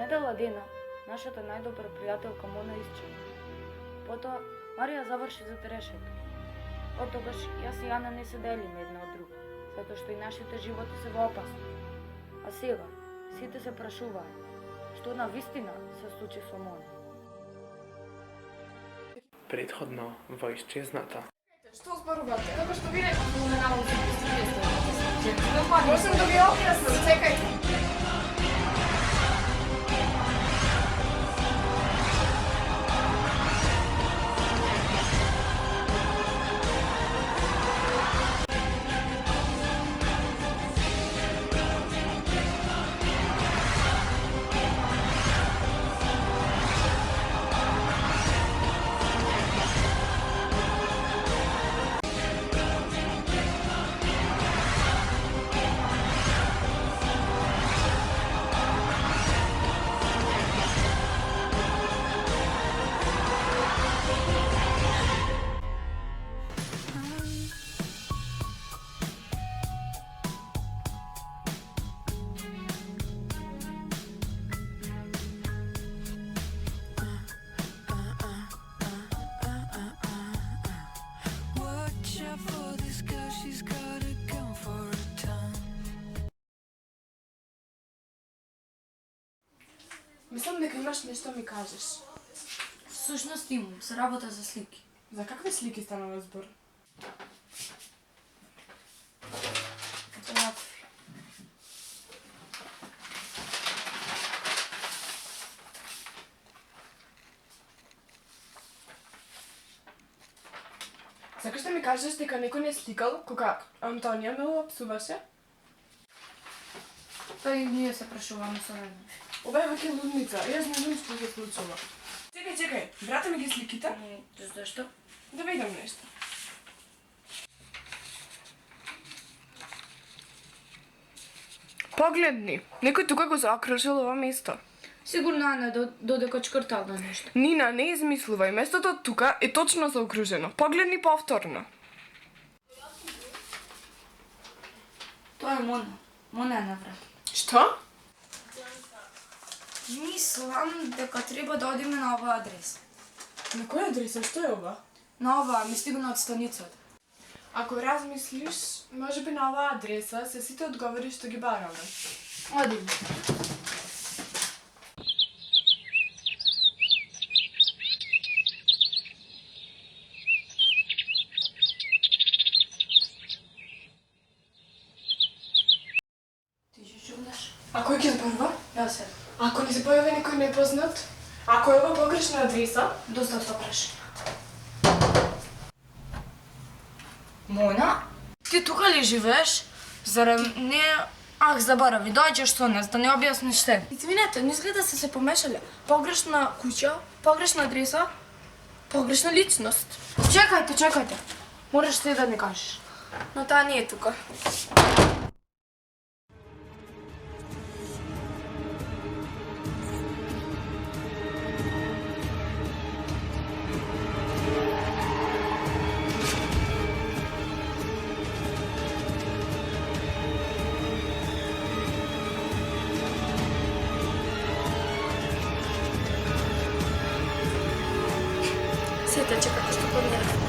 недела дена, нашата најдобра пријателка Мона исчезна. Потоа Марија заврши за решетка. Од тогаш јас и Ана не се делиме една од друга, затоа што и нашите животи се во опасност. А сега, сите се прашуваат, што на вистина се случи со Мона. Предходно во исчезната. Што зборувате? Како што ви реков, споменавам се историја. Можам да ви објаснам, чекајте. Мислам дека имаш нешто ми кажеш. Всушност имам, се работа за слики. За какви слики станува збор? Сакаш да ми кажеш дека некој не сликал кога Антонија ме опсуваше? Па и ние се прашуваме со мене. Ова е веќе лудница, јас не знам што се случува. Чекај, брате ми ги сликите? Зашто? Да видам нешто. Погледни, некој тука го заокружил ова место. Сигурно Ана додека чкртал на нешто. Нина, не измислувај, местото тука е точно заокружено. Погледни повторно. Тоа е Мона. Мона е наврат. Што? Мислам дека треба да одиме на оваа адреса. На која адреса? Што е ова? На оваа, ми стигна од станицата. Ако размислиш, може би на оваа адреса се сите одговори што ги бараме. Одиме. Ти ќе чугнеш? А кој ќе зборува? Јас се. Ако не се појави некој непознат? Ако е ова погрешна адреса? Доста праш. Мона? Ти тука ли живееш? Зарем не... Ах, заборави, дојдеш со нас, да не објасниш се. Извинете, не изгледа се помешале. Погрешна куќа, погрешна адреса, погрешна личност. Чекајте. Мораш ти да не кажеш. Но таа не е тука. Сите чекате што планирам.